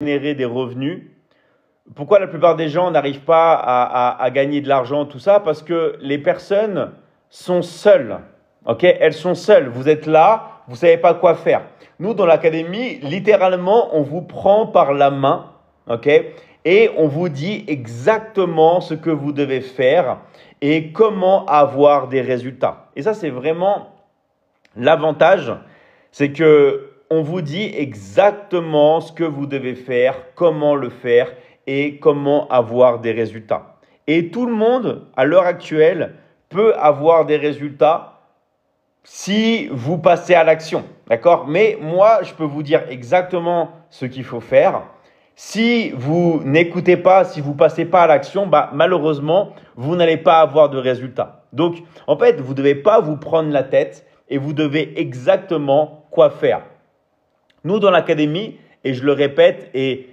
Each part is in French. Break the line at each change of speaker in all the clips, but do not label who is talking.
générer des revenus. Pourquoi la plupart des gens n'arrivent pas à gagner de l'argent, tout ça? Parce que les personnes sont seules. Ok, elles sont seules. Vous êtes là, vous ne savez pas quoi faire. Nous, dans l'académie, littéralement, on vous prend par la main, ok, et on vous dit exactement ce que vous devez faire et comment avoir des résultats. Et ça, c'est vraiment l'avantage, c'est que on vous dit exactement ce que vous devez faire, comment le faire et comment avoir des résultats. Et tout le monde, à l'heure actuelle, peut avoir des résultats si vous passez à l'action, d'accord? Mais moi, je peux vous dire exactement ce qu'il faut faire. Si vous n'écoutez pas, si vous ne passez pas à l'action, malheureusement, vous n'allez pas avoir de résultats. Donc, en fait, vous ne devez pas vous prendre la tête et vous devez exactement quoi faire. Nous, dans l'académie, et je le répète, et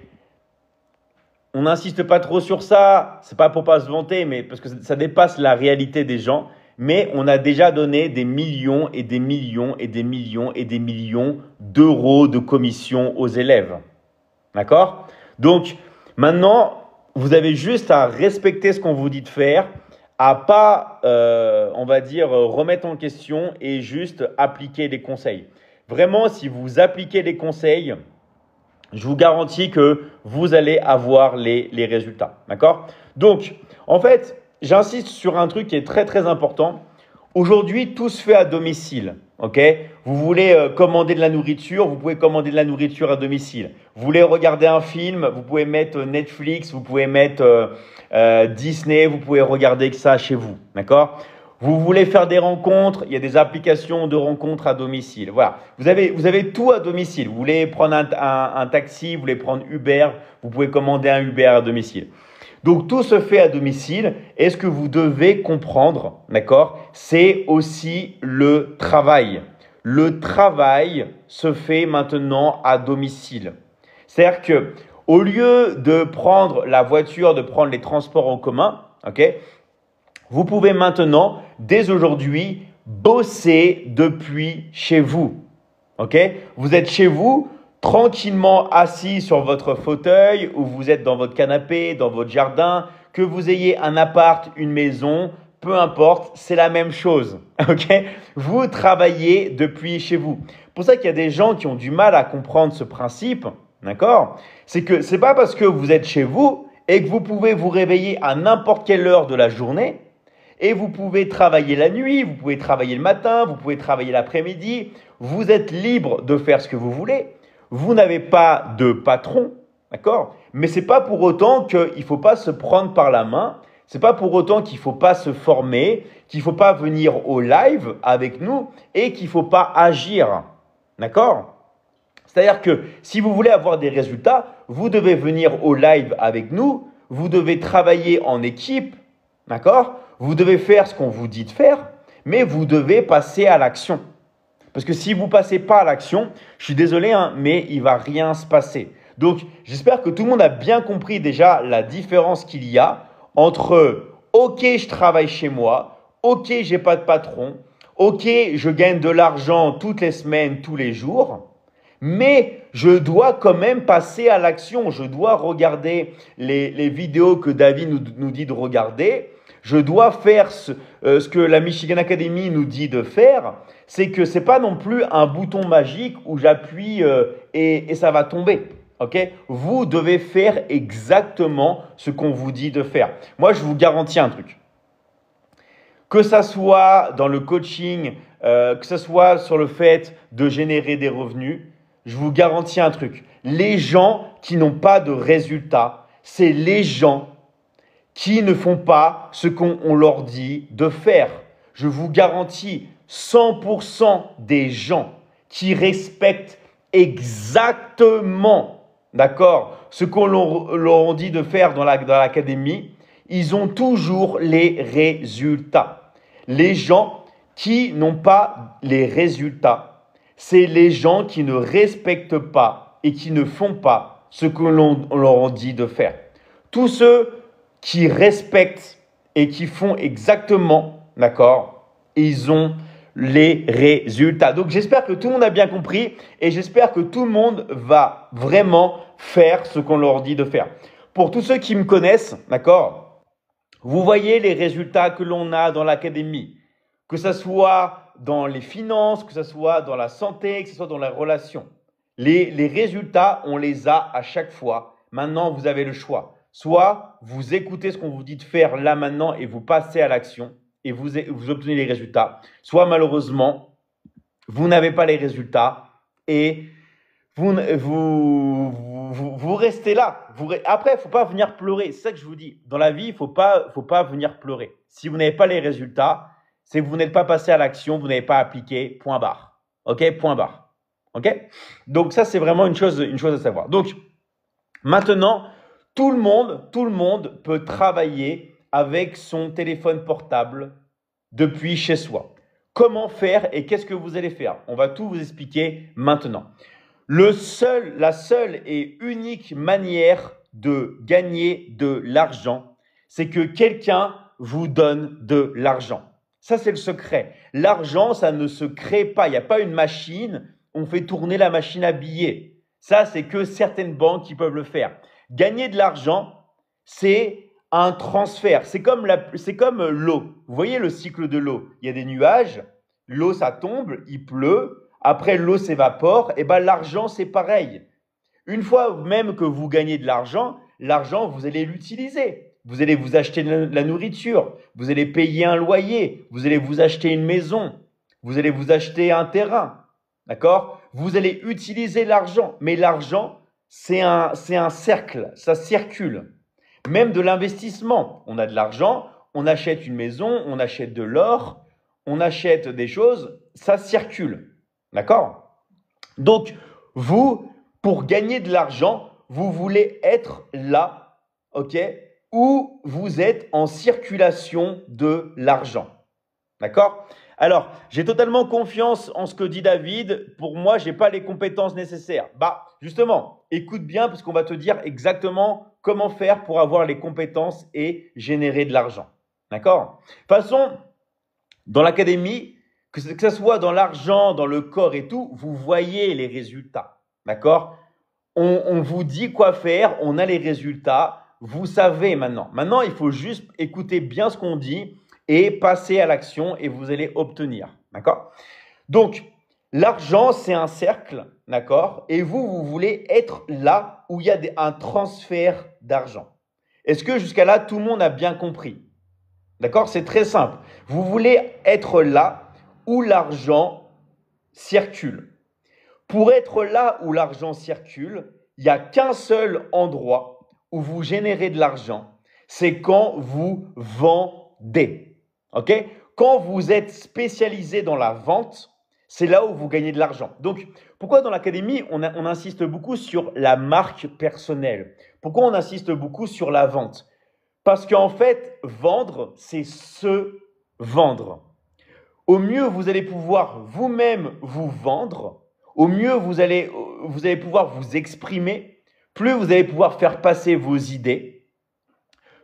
on n'insiste pas trop sur ça, c'est pas pour pas se vanter, mais parce que ça dépasse la réalité des gens, mais on a déjà donné des millions et des millions et des millions et des millions d'euros de commissions aux élèves. D'accord? Donc, maintenant, vous avez juste à respecter ce qu'on vous dit de faire, à pas, on va dire, remettre en question et juste appliquer les conseils. Vraiment, si vous appliquez les conseils, je vous garantis que vous allez avoir les résultats. D'accord? Donc, en fait, j'insiste sur un truc qui est très, très important. Aujourd'hui, tout se fait à domicile. Ok? Vous voulez commander de la nourriture, vous pouvez commander de la nourriture à domicile. Vous voulez regarder un film, vous pouvez mettre Netflix, vous pouvez mettre Disney, vous pouvez regarder que ça chez vous. D'accord? Vous voulez faire des rencontres, il y a des applications de rencontres à domicile. Voilà, vous avez tout à domicile. Vous voulez prendre un taxi, vous voulez prendre Uber, vous pouvez commander un Uber à domicile. Donc, tout se fait à domicile. Et ce que vous devez comprendre, d'accord, c'est aussi le travail. Le travail se fait maintenant à domicile. C'est-à-dire que au lieu de prendre la voiture, de prendre les transports en commun, ok, vous pouvez maintenant, dès aujourd'hui, bosser depuis chez vous. Ok? Vous êtes chez vous, tranquillement assis sur votre fauteuil ou vous êtes dans votre canapé, dans votre jardin, que vous ayez un appart, une maison, peu importe, c'est la même chose. Ok? Vous travaillez depuis chez vous. Pour ça qu'il y a des gens qui ont du mal à comprendre ce principe, d'accord? C'est que c'est pas parce que vous êtes chez vous et que vous pouvez vous réveiller à n'importe quelle heure de la journée. Et vous pouvez travailler la nuit, vous pouvez travailler le matin, vous pouvez travailler l'après-midi. Vous êtes libre de faire ce que vous voulez. Vous n'avez pas de patron, d'accord? Mais ce n'est pas pour autant qu'il ne faut pas se prendre par la main. Ce n'est pas pour autant qu'il ne faut pas se former, qu'il ne faut pas venir au live avec nous et qu'il ne faut pas agir, d'accord? C'est-à-dire que si vous voulez avoir des résultats, vous devez venir au live avec nous, vous devez travailler en équipe, d'accord? Vous devez faire ce qu'on vous dit de faire, mais vous devez passer à l'action. Parce que si vous ne passez pas à l'action, je suis désolé, mais il ne va rien se passer. Donc, j'espère que tout le monde a bien compris déjà la différence qu'il y a entre « Ok, je travaille chez moi. Ok, je n'ai pas de patron. Ok, je gagne de l'argent toutes les semaines, tous les jours. » Mais je dois quand même passer à l'action. Je dois regarder les vidéos que David nous dit de regarder. Je dois faire ce que la Michigan Academy nous dit de faire. C'est que ce n'est pas non plus un bouton magique où j'appuie et ça va tomber. Okay? Vous devez faire exactement ce qu'on vous dit de faire. Moi, je vous garantis un truc. Que ça soit dans le coaching, que ce soit sur le fait de générer des revenus, je vous garantis un truc. Les gens qui n'ont pas de résultats, c'est les gens qui ne font pas ce qu'on leur dit de faire. Je vous garantis 100% des gens qui respectent exactement, d'accord, ce qu'on leur dit de faire dans l'académie, ils ont toujours les résultats. Les gens qui n'ont pas les résultats, c'est les gens qui ne respectent pas et qui ne font pas ce que l'on leur dit de faire. Tous ceux qui respectent et qui font exactement, d'accord, ils ont les résultats. Donc, j'espère que tout le monde a bien compris et j'espère que tout le monde va vraiment faire ce qu'on leur dit de faire. Pour tous ceux qui me connaissent, d'accord, vous voyez les résultats que l'on a dans l'académie, que ce soit dans les finances, que ce soit dans la santé, que ce soit dans les relations. Les résultats, on les a à chaque fois. Maintenant, vous avez le choix. Soit vous écoutez ce qu'on vous dit de faire là maintenant et vous passez à l'action et vous obtenez les résultats. Soit malheureusement, vous n'avez pas les résultats et vous restez là. Après, il ne faut pas venir pleurer. C'est ça que je vous dis. Dans la vie, il ne faut pas venir pleurer. Si vous n'avez pas les résultats, c'est que vous n'êtes pas passé à l'action, vous n'avez pas appliqué, point barre. OK? Point barre. OK? Donc ça, c'est vraiment une chose à savoir. Donc, maintenant, tout le monde peut travailler avec son téléphone portable depuis chez soi. Comment faire et qu'est-ce que vous allez faire? On va tout vous expliquer maintenant. La seule et unique manière de gagner de l'argent, c'est que quelqu'un vous donne de l'argent. Ça, c'est le secret. L'argent, ça ne se crée pas. Il n'y a pas une machine, on fait tourner la machine à billets. Ça, c'est que certaines banques qui peuvent le faire. Gagner de l'argent, c'est un transfert. C'est comme l'eau. Vous voyez le cycle de l'eau. Il y a des nuages, l'eau, ça tombe, il pleut. Après, l'eau s'évapore. Et bien, l'argent, c'est pareil. Une fois même que vous gagnez de l'argent, vous allez l'utiliser. Vous allez vous acheter de la nourriture. Vous allez payer un loyer. Vous allez vous acheter une maison. Vous allez vous acheter un terrain. D'accord? Vous allez utiliser l'argent. Mais l'argent, c'est un cercle. Ça circule. Même de l'investissement. On a de l'argent, on achète une maison, on achète de l'or, on achète des choses. Ça circule. D'accord? Donc, vous, pour gagner de l'argent, vous voulez être là, ok, où vous êtes en circulation de l'argent. D'accord? Alors, j'ai totalement confiance en ce que dit David. Pour moi, je n'ai pas les compétences nécessaires. Justement, écoute bien parce qu'on va te dire exactement comment faire pour avoir les compétences et générer de l'argent. D'accord? De toute façon, dans l'académie, que ce soit dans l'argent, dans le corps et tout, vous voyez les résultats. D'accord? On vous dit quoi faire, on a les résultats, vous savez maintenant. Maintenant, il faut juste écouter bien ce qu'on dit et passer à l'action et vous allez obtenir. D'accord? Donc, l'argent, c'est un cercle, d'accord? Et vous voulez être là où il y a un transfert d'argent. Est-ce que jusqu'à là, tout le monde a bien compris? D'accord? C'est très simple. Vous voulez être là où l'argent circule. Pour être là où l'argent circule, il n'y a qu'un seul endroit où vous générez de l'argent, c'est quand vous vendez. OK? Quand vous êtes spécialisé dans la vente, c'est là où vous gagnez de l'argent. Donc, pourquoi dans l'académie, on insiste beaucoup sur la marque personnelle? Pourquoi on insiste beaucoup sur la vente? Parce qu'en fait, vendre, c'est se vendre. Au mieux, vous allez pouvoir vous-même vous vendre, au mieux, vous allez pouvoir vous exprimer, plus vous allez pouvoir faire passer vos idées,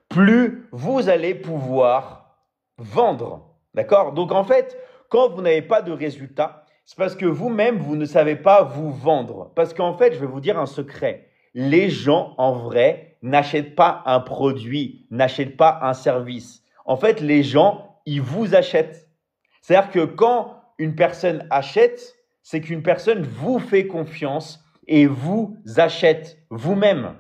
plus vous allez pouvoir vendre. D'accord? Donc, en fait, quand vous n'avez pas de résultat, c'est parce que vous-même, vous ne savez pas vous vendre. Parce qu'en fait, je vais vous dire un secret. Les gens, en vrai, n'achètent pas un produit, n'achètent pas un service. En fait, les gens, ils vous achètent. C'est-à-dire que quand une personne achète, c'est qu'une personne vous fait confiance et vous achète vous-même.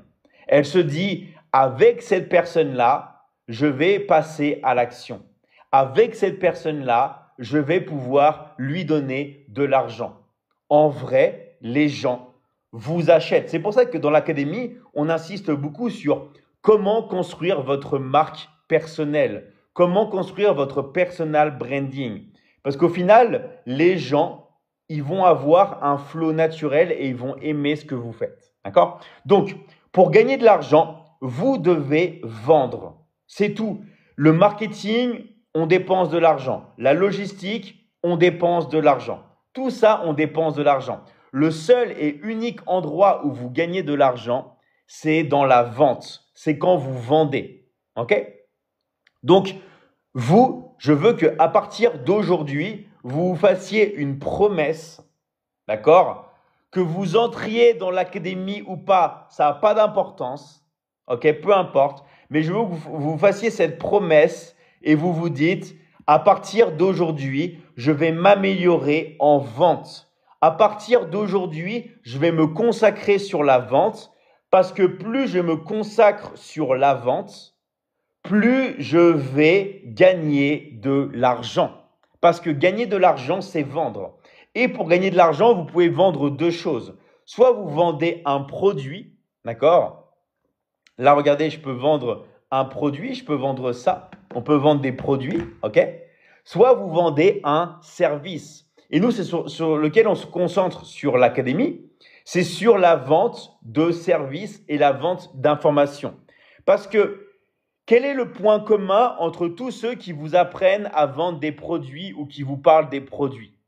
Elle se dit, avec cette personne-là, je vais passer à l'action. Avec cette personne-là, je vais pouvoir lui donner de l'argent. En vrai, les gens vous achètent. C'est pour ça que dans l'académie, on insiste beaucoup sur comment construire votre marque personnelle, comment construire votre personal branding. Parce qu'au final, les gens, ils vont avoir un flow naturel et ils vont aimer ce que vous faites. D'accord? Donc, pour gagner de l'argent, vous devez vendre. C'est tout. Le marketing, on dépense de l'argent. La logistique, on dépense de l'argent. Tout ça, on dépense de l'argent. Le seul et unique endroit où vous gagnez de l'argent, c'est dans la vente. C'est quand vous vendez. OK? Donc, je veux qu'à partir d'aujourd'hui, vous fassiez une promesse, d'accord? Que vous entriez dans l'académie ou pas, ça n'a pas d'importance, ok? Peu importe. Mais je veux que vous fassiez cette promesse et vous vous dites, à partir d'aujourd'hui, je vais m'améliorer en vente. À partir d'aujourd'hui, je vais me consacrer sur la vente parce que plus je me consacre sur la vente, plus je vais gagner de l'argent. Parce que gagner de l'argent, c'est vendre. Et pour gagner de l'argent, vous pouvez vendre deux choses. Soit vous vendez un produit, d'accord? Là, regardez, je peux vendre un produit, je peux vendre ça. On peut vendre des produits, ok? Soit vous vendez un service. Et nous, c'est sur lequel on se concentre sur l'académie, c'est sur la vente de services et la vente d'informations. Parce que quel est le point commun entre tous ceux qui vous apprennent à vendre des produits ou qui vous parlent des produits?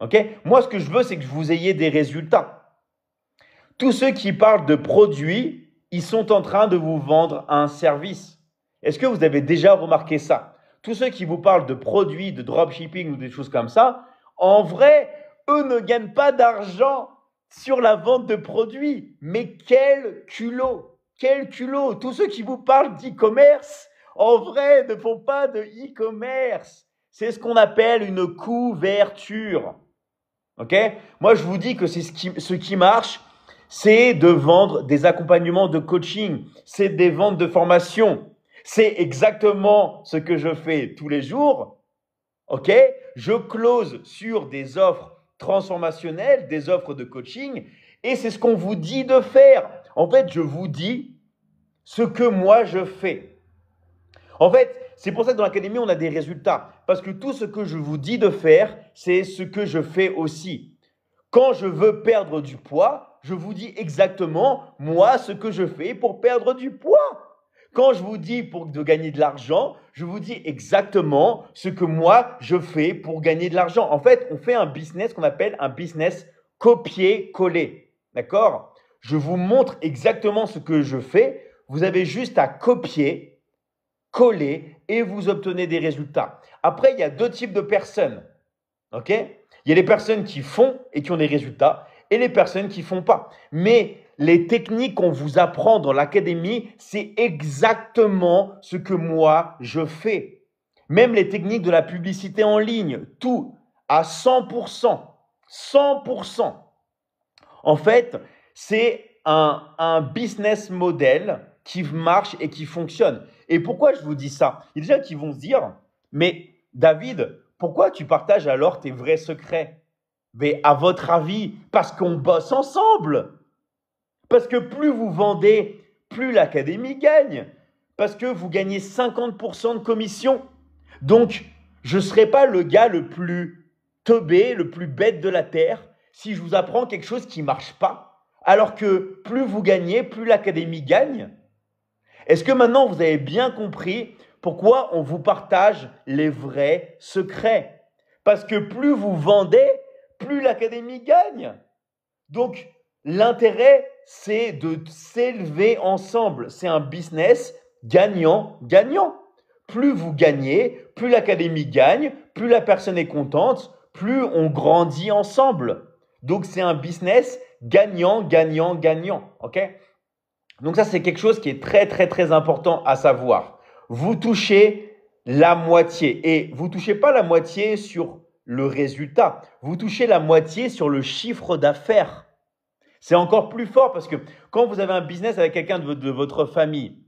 Ok? Moi, ce que je veux, c'est que vous ayez des résultats. Tous ceux qui parlent de produits, ils sont en train de vous vendre un service. Est-ce que vous avez déjà remarqué ça? Tous ceux qui vous parlent de produits, de dropshipping ou des choses comme ça, en vrai, eux ne gagnent pas d'argent sur la vente de produits. Mais quel culot! Quel culot! Tous ceux qui vous parlent d'e-commerce, en vrai, ne font pas de e-commerce. C'est ce qu'on appelle une couverture. Ok? Moi, je vous dis que c'est ce qui marche, c'est de vendre des accompagnements de coaching, c'est des ventes de formation. C'est exactement ce que je fais tous les jours. Ok? Je close sur des offres transformationnelles, des offres de coaching, et c'est ce qu'on vous dit de faire. En fait, je vous dis ce que moi je fais. En fait, c'est pour ça que dans l'académie, on a des résultats. Parce que tout ce que je vous dis de faire, c'est ce que je fais aussi. Quand je veux perdre du poids, je vous dis exactement, moi, ce que je fais pour perdre du poids. Quand je vous dis de gagner de l'argent, je vous dis exactement ce que moi, je fais pour gagner de l'argent. En fait, on fait un business qu'on appelle un business copier-coller. D'accord? Je vous montre exactement ce que je fais. Vous avez juste à copier, coller et vous obtenez des résultats. Après, il y a deux types de personnes. Ok? Il y a les personnes qui font et qui ont des résultats et les personnes qui ne font pas. Mais les techniques qu'on vous apprend dans l'académie, c'est exactement ce que moi, je fais. Même les techniques de la publicité en ligne, tout à 100%. 100%. En fait, c'est un business model qui marche et qui fonctionne. Et pourquoi je vous dis ça? Il y a des gens qui vont se dire, mais David, pourquoi tu partages alors tes vrais secrets? Mais à votre avis, parce qu'on bosse ensemble. Parce que plus vous vendez, plus l'académie gagne. Parce que vous gagnez 50% de commission. Donc, je ne serai pas le gars le plus teubé, le plus bête de la terre si je vous apprends quelque chose qui ne marche pas. Alors que plus vous gagnez, plus l'académie gagne. Est-ce que maintenant vous avez bien compris pourquoi on vous partage les vrais secrets? Parce que plus vous vendez, plus l'académie gagne. Donc, l'intérêt, c'est de s'élever ensemble. C'est un business gagnant-gagnant. Plus vous gagnez, plus l'académie gagne, plus la personne est contente, plus on grandit ensemble. Donc, c'est un business gagnant-gagnant-gagnant. OK? Donc, ça, c'est quelque chose qui est très, très, très important à savoir. Vous touchez la moitié et vous ne touchez pas la moitié sur le résultat. Vous touchez la moitié sur le chiffre d'affaires. C'est encore plus fort parce que quand vous avez un business avec quelqu'un de votre famille,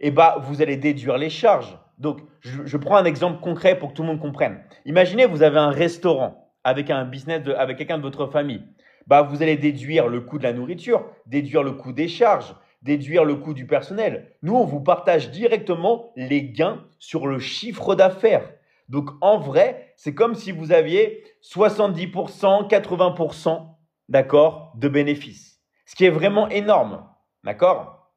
eh ben, vous allez déduire les charges. Donc, je prends un exemple concret pour que tout le monde comprenne. Imaginez, vous avez un restaurant avec un business avec quelqu'un de votre famille. Bah, vous allez déduire le coût de la nourriture, déduire le coût des charges, déduire le coût du personnel. Nous, on vous partage directement les gains sur le chiffre d'affaires. Donc, en vrai, c'est comme si vous aviez 70%, 80%, d'accord, de bénéfices. Ce qui est vraiment énorme, d'accord?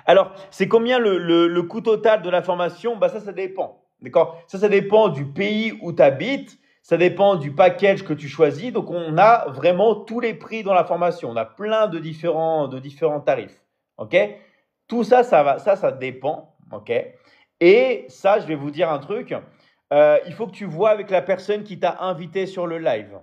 Alors, c'est combien le coût total de la formation? Bah, ça dépend, d'accord? Ça dépend du pays où tu habites, ça dépend du package que tu choisis. Donc, on a vraiment tous les prix dans la formation. On a plein de différents tarifs, ok? Tout ça, ça dépend, ok? Et ça, je vais vous dire un truc. il faut que tu vois avec la personne qui t'a invité sur le live.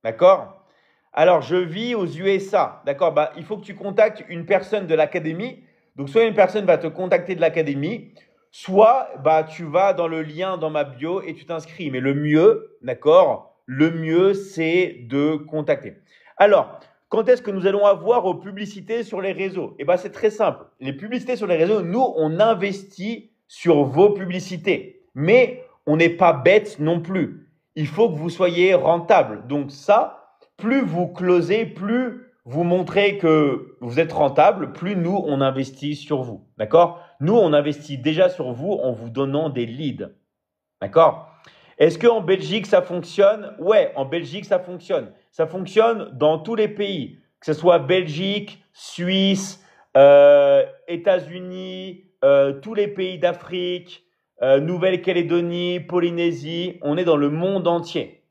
D'accord? Alors, je vis aux USA. D'accord? Bah, il faut que tu contactes une personne de l'académie. Donc, soit une personne va te contacter de l'académie, soit bah, tu vas dans le lien dans ma bio et tu t'inscris. Mais le mieux, d'accord? Le mieux, c'est de contacter. Alors, quand est-ce que nous allons avoir aux publicités sur les réseaux? Eh bien, c'est très simple. Les publicités sur les réseaux, nous, on investit sur vos publicités. Mais on n'est pas bête non plus. Il faut que vous soyez rentable. Donc ça, plus vous closez, plus vous montrez que vous êtes rentable, plus nous, on investit sur vous. D'accord? Nous, on investit déjà sur vous en vous donnant des leads. D'accord? Est-ce qu'en Belgique, ça fonctionne? Ouais, en Belgique, ça fonctionne. Ça fonctionne dans tous les pays, que ce soit Belgique, Suisse, États-Unis, tous les pays d'Afrique, Nouvelle-Calédonie, Polynésie. On est dans le monde entier.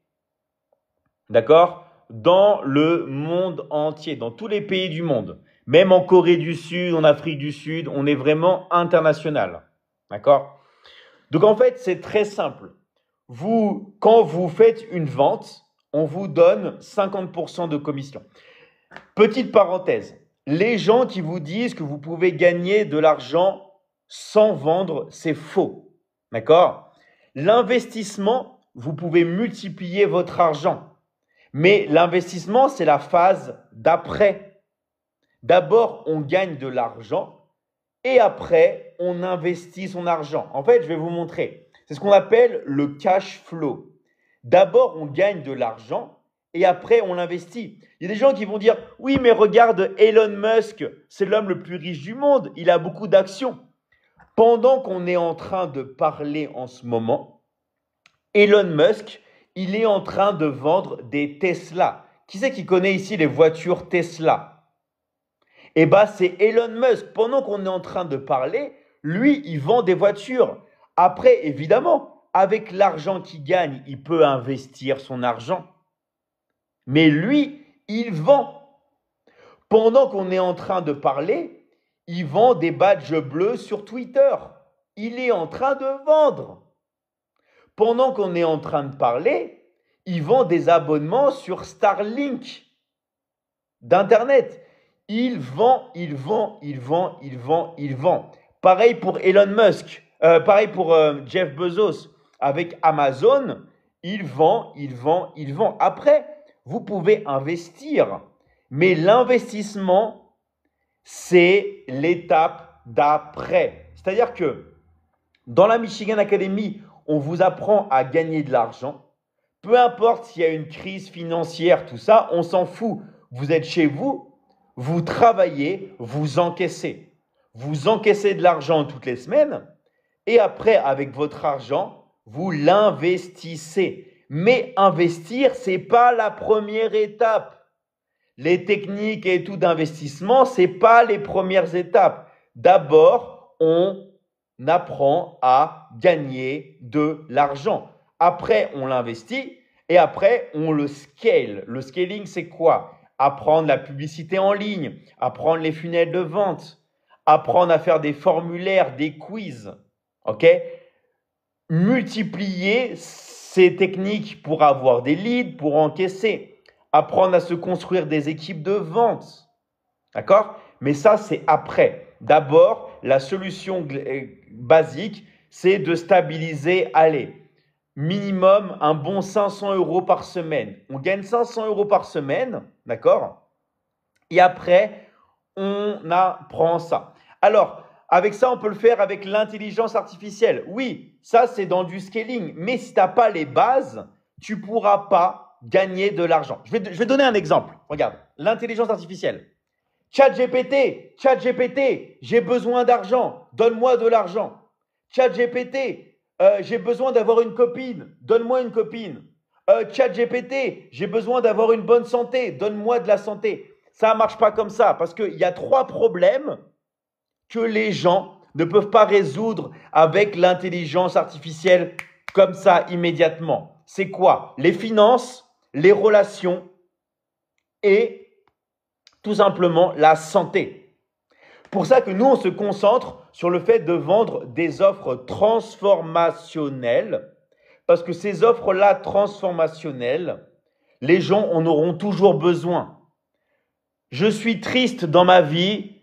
D'accord? Dans le monde entier, dans tous les pays du monde. Même en Corée du Sud, en Afrique du Sud, on est vraiment international. D'accord? Donc en fait, c'est très simple. Quand vous faites une vente, on vous donne 50% de commission. Petite parenthèse, les gens qui vous disent que vous pouvez gagner de l'argent sans vendre, c'est faux. D'accord? L'investissement, vous pouvez multiplier votre argent. Mais l'investissement, c'est la phase d'après. D'abord, on gagne de l'argent et après, on investit son argent. En fait, je vais vous montrer. C'est ce qu'on appelle le cash flow. D'abord, on gagne de l'argent et après, on l'investit. Il y a des gens qui vont dire, oui, mais regarde Elon Musk, c'est l'homme le plus riche du monde, il a beaucoup d'actions. Pendant qu'on est en train de parler en ce moment, Elon Musk, il est en train de vendre des Tesla. Qui c'est qui connaît ici les voitures Tesla? Eh bien, c'est Elon Musk. Pendant qu'on est en train de parler, lui, il vend des voitures. Après, évidemment, avec l'argent qu'il gagne, il peut investir son argent. Mais lui, il vend. Pendant qu'on est en train de parler, il vend des badges bleus sur Twitter. Il est en train de vendre. Pendant qu'on est en train de parler, il vend des abonnements sur Starlink d'Internet. Il vend. Pareil pour Elon Musk, pareil pour Jeff Bezos avec Amazon, il vend. Après, vous pouvez investir, mais l'investissement, c'est l'étape d'après. C'est-à-dire que dans la Michigan Academy, on vous apprend à gagner de l'argent. Peu importe s'il y a une crise financière, tout ça, on s'en fout. Vous êtes chez vous, vous travaillez, vous encaissez. Vous encaissez de l'argent toutes les semaines et après, avec votre argent, vous l'investissez. Mais investir, ce n'est pas la première étape. Les techniques et tout d'investissement, ce n'est pas les premières étapes. D'abord, on apprend à gagner de l'argent. Après, on l'investit et après, on le scale. Le scaling, c'est quoi? Apprendre la publicité en ligne, apprendre les funnels de vente, apprendre à faire des formulaires, des quiz. OK? Multiplier ces techniques pour avoir des leads, pour encaisser. Apprendre à se construire des équipes de vente. D'accord? Mais ça, c'est après. D'abord, la solution basique, c'est de stabiliser, allez, minimum un bon 500 € par semaine. On gagne 500 € par semaine, d'accord? Et après, on apprend ça. Alors, avec ça, on peut le faire avec l'intelligence artificielle. Oui, ça, c'est dans du scaling. Mais si tu n'as pas les bases, tu ne pourras pas gagner de l'argent. Je vais donner un exemple. Regarde, l'intelligence artificielle. ChatGPT, j'ai besoin d'argent, donne-moi de l'argent. ChatGPT, j'ai besoin d'avoir une copine, donne-moi une copine. ChatGPT, j'ai besoin d'avoir une bonne santé, donne-moi de la santé. Ça ne marche pas comme ça parce qu'il y a 3 problèmes que les gens ne peuvent pas résoudre avec l'intelligence artificielle comme ça immédiatement. C'est quoi? Les finances, les relations et tout simplement la santé. Pour ça que nous, on se concentre sur le fait de vendre des offres transformationnelles Parce que ces offres-là transformationnelles, les gens en auront toujours besoin. Je suis triste dans ma vie.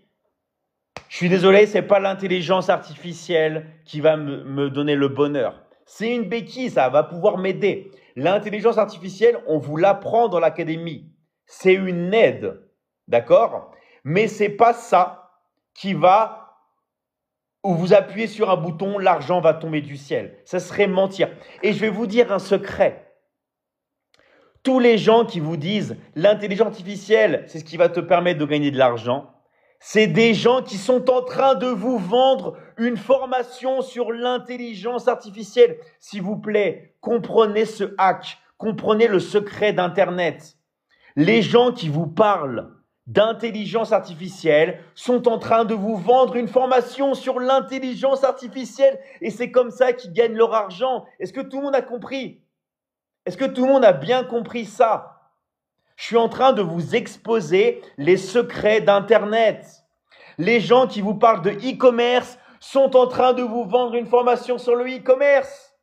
Je suis désolé, ce n'est pas l'intelligence artificielle qui va me donner le bonheur. C'est une béquille, ça va pouvoir m'aider. L'intelligence artificielle, on vous l'apprend dans l'académie. C'est une aide, d'accord? Mais ce n'est pas ça qui va, où vous appuyez sur un bouton, l'argent va tomber du ciel. Ça serait mentir. Et je vais vous dire un secret. Tous les gens qui vous disent l'intelligence artificielle, c'est ce qui va te permettre de gagner de l'argent, c'est des gens qui sont en train de vous vendre une formation sur l'intelligence artificielle. S'il vous plaît, comprenez ce hack, comprenez le secret d'Internet. Les gens qui vous parlent d'intelligence artificielle sont en train de vous vendre une formation sur l'intelligence artificielle et c'est comme ça qu'ils gagnent leur argent. Est-ce que tout le monde a compris? Est-ce que tout le monde a bien compris ça? Je suis en train de vous exposer les secrets d'Internet. Les gens qui vous parlent de e-commerce sont en train de vous vendre une formation sur le e-commerce.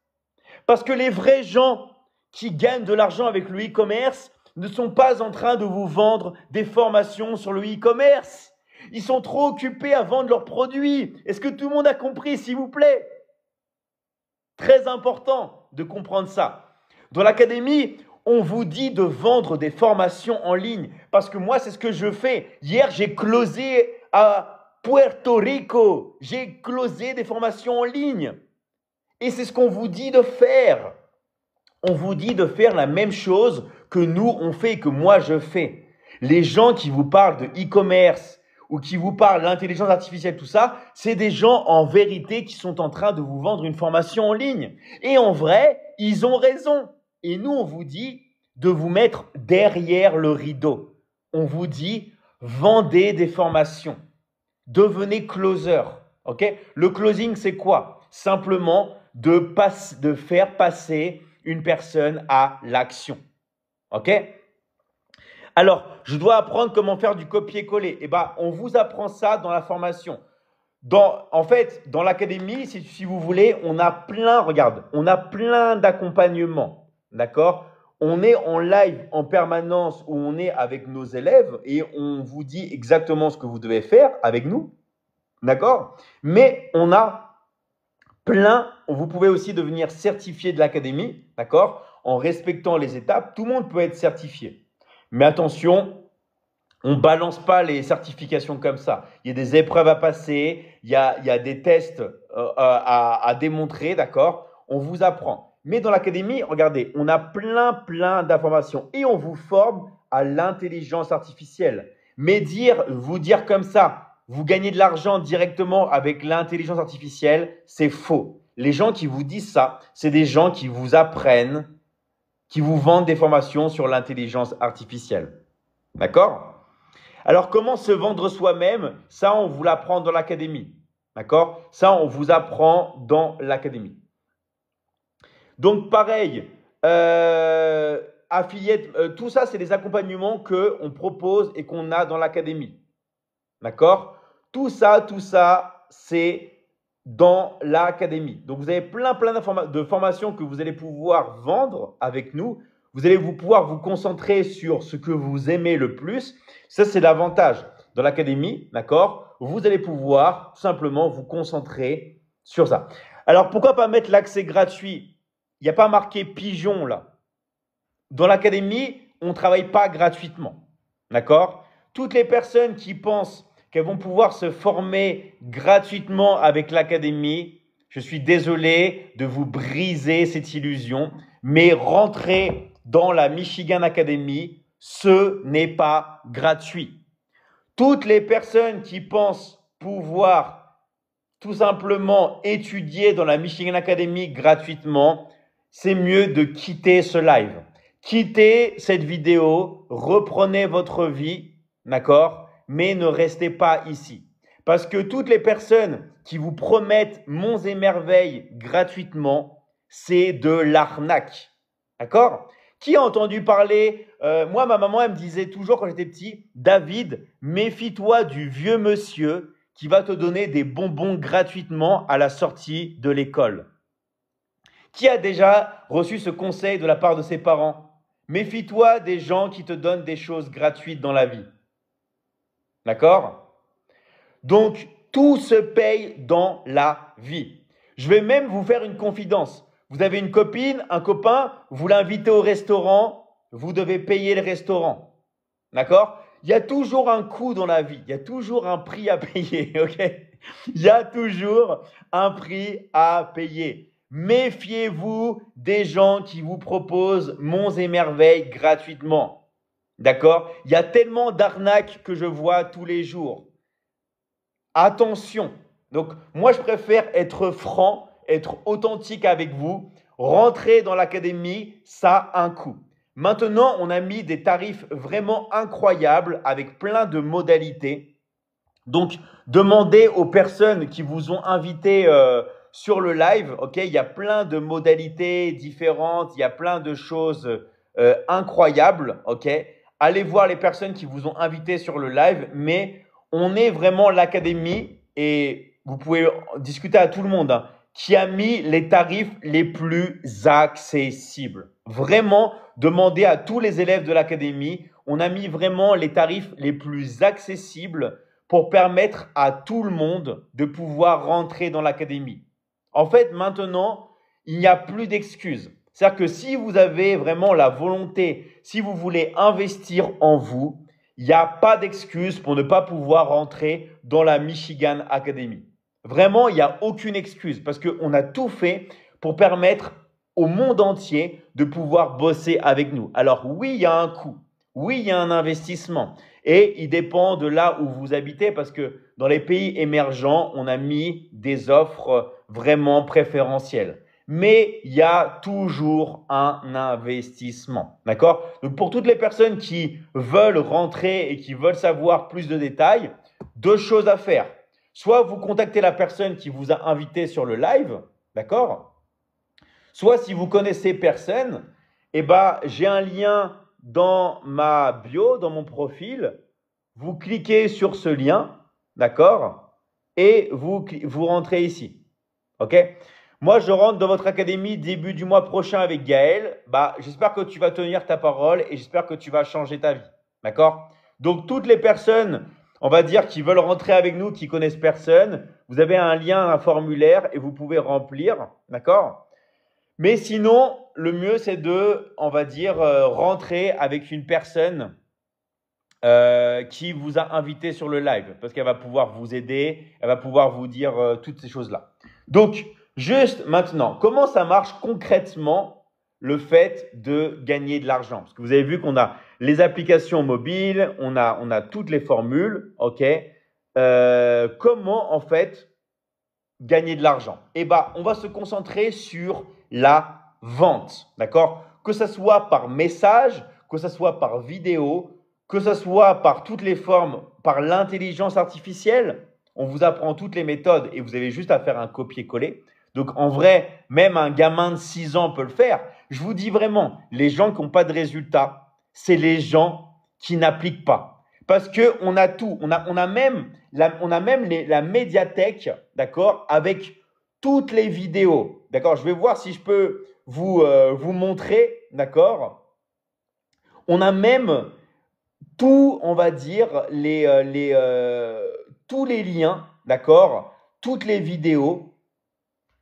Parce que les vrais gens qui gagnent de l'argent avec le e-commerce ne sont pas en train de vous vendre des formations sur le e-commerce. Ils sont trop occupés à vendre leurs produits. Est-ce que tout le monde a compris, s'il vous plaît? Très important de comprendre ça. Dans l'académie, on vous dit de vendre des formations en ligne parce que moi, c'est ce que je fais. Hier, j'ai closé à Puerto Rico. J'ai closé des formations en ligne. Et c'est ce qu'on vous dit de faire. On vous dit de faire la même chose que nous, on fait et que moi, je fais. Les gens qui vous parlent de e-commerce ou qui vous parlent d'intelligence artificielle, tout ça, c'est des gens en vérité qui sont en train de vous vendre une formation en ligne. Et en vrai, ils ont raison. Et nous, on vous dit de vous mettre derrière le rideau. On vous dit, vendez des formations. Devenez closer. Okay? Le closing, c'est quoi? Simplement de faire passer une personne à l'action. OK? Alors, je dois apprendre comment faire du copier-coller. Eh bien, on vous apprend ça dans la formation. En fait, dans l'académie, si vous voulez, on a plein d'accompagnements. D'accord? On est en live en permanence où on est avec nos élèves et on vous dit exactement ce que vous devez faire avec nous. D'accord? Mais on a vous pouvez aussi devenir certifié de l'académie, d'accord? En respectant les étapes, tout le monde peut être certifié. Mais attention, on ne balance pas les certifications comme ça. Il y a des épreuves à passer, il y a des tests à démontrer, d'accord? On vous apprend. Mais dans l'académie, regardez, on a plein d'informations et on vous forme à l'intelligence artificielle. Mais vous dire comme ça, vous gagnez de l'argent directement avec l'intelligence artificielle, c'est faux. Les gens qui vous disent ça, c'est des gens qui vous apprennent, qui vous vendent des formations sur l'intelligence artificielle. D'accord? Alors, comment se vendre soi-même? Ça, on vous l'apprend dans l'académie. D'accord? Ça, on vous apprend dans l'académie. Donc, pareil, affiliate, tout ça, c'est des accompagnements qu'on propose et qu'on a dans l'académie. D'accord? Tout ça, c'est dans l'académie. Donc, vous avez plein de formations que vous allez pouvoir vendre avec nous. Vous allez pouvoir vous concentrer sur ce que vous aimez le plus. Ça, c'est l'avantage. Dans l'académie, d'accord? Vous allez pouvoir tout simplement vous concentrer sur ça. Alors, pourquoi pas mettre l'accès gratuit? Il n'y a pas marqué pigeon là. Dans l'académie, on ne travaille pas gratuitement. D'accord? Toutes les personnes qui pensent qu'elles vont pouvoir se former gratuitement avec l'académie, je suis désolé de vous briser cette illusion, mais rentrez dans la Michigan Academy, ce n'est pas gratuit. Toutes les personnes qui pensent pouvoir tout simplement étudier dans la Michigan Academy gratuitement, c'est mieux de quitter ce live. Quittez cette vidéo, reprenez votre vie, d'accord? Mais ne restez pas ici. Parce que toutes les personnes qui vous promettent monts et merveilles gratuitement, c'est de l'arnaque. D'accord? Qui a entendu parler moi, ma maman, elle me disait toujours quand j'étais petit, David, méfie-toi du vieux monsieur qui va te donner des bonbons gratuitement à la sortie de l'école. Qui a déjà reçu ce conseil de la part de ses parents? Méfie-toi des gens qui te donnent des choses gratuites dans la vie. D'accord? Donc, tout se paye dans la vie. Je vais même vous faire une confidence. Vous avez une copine, un copain, vous l'invitez au restaurant, vous devez payer le restaurant. D'accord? Il y a toujours un coût dans la vie, il y a toujours un prix à payer, ok? Il y a toujours un prix à payer. Méfiez-vous des gens qui vous proposent monts et merveilles gratuitement. D'accord? Il y a tellement d'arnaques que je vois tous les jours. Attention. Donc, moi, je préfère être franc, être authentique avec vous. Rentrer dans l'académie, ça a un coût. Maintenant, on a mis des tarifs vraiment incroyables avec plein de modalités. Donc, demandez aux personnes qui vous ont invité sur le live, ok? Il y a plein de modalités différentes, il y a plein de choses incroyables, ok? Allez voir les personnes qui vous ont invité sur le live, mais on est vraiment l'académie et vous pouvez discuter à tout le monde, hein, qui a mis les tarifs les plus accessibles. Vraiment, demandez à tous les élèves de l'académie, on a mis vraiment les tarifs les plus accessibles pour permettre à tout le monde de pouvoir rentrer dans l'académie. En fait, maintenant, il n'y a plus d'excuses. C'est-à-dire que si vous avez vraiment la volonté, si vous voulez investir en vous, il n'y a pas d'excuse pour ne pas pouvoir rentrer dans la Michigan Academy. Vraiment, il n'y a aucune excuse parce qu'on a tout fait pour permettre au monde entier de pouvoir bosser avec nous. Alors oui, il y a un coût. Oui, il y a un investissement. Et il dépend de là où vous habitez parce que dans les pays émergents, on a mis des offres vraiment préférentielles. Mais il y a toujours un investissement. D'accord? Donc, pour toutes les personnes qui veulent rentrer et qui veulent savoir plus de détails, deux choses à faire. Soit vous contactez la personne qui vous a invité sur le live, d'accord? Soit si vous connaissez personne, eh ben, j'ai un lien dans ma bio, dans mon profil. Vous cliquez sur ce lien, d'accord? Et vous rentrez ici. OK? Moi, je rentre dans votre académie début du mois prochain avec Gaël. J'espère que tu vas tenir ta parole et j'espère que tu vas changer ta vie. D'accord? Donc, toutes les personnes, on va dire, qui veulent rentrer avec nous, qui connaissent personne, vous avez un lien, un formulaire et vous pouvez remplir. D'accord? Mais sinon, le mieux, c'est de, on va dire, rentrer avec une personne qui vous a invité sur le live parce qu'elle va pouvoir vous aider, elle va pouvoir vous dire toutes ces choses-là. Donc, juste maintenant, comment ça marche concrètement le fait de gagner de l'argent? Parce que vous avez vu qu'on a les applications mobiles, on a toutes les formules, ok? Comment en fait gagner de l'argent? Eh bien, on va se concentrer sur la vente, d'accord? Que ce soit par message, que ce soit par vidéo, que ce soit par toutes les formes, par l'intelligence artificielle, on vous apprend toutes les méthodes et vous avez juste à faire un copier-coller. Donc, en vrai, même un gamin de 6 ans peut le faire. Je vous dis vraiment, les gens qui n'ont pas de résultats, c'est les gens qui n'appliquent pas. Parce qu'on a tout. On a même la médiathèque, d'accord, avec toutes les vidéos. D'accord, je vais voir si je peux vous montrer, d'accord. On a même tout, on va dire, tous les liens, d'accord, toutes les vidéos,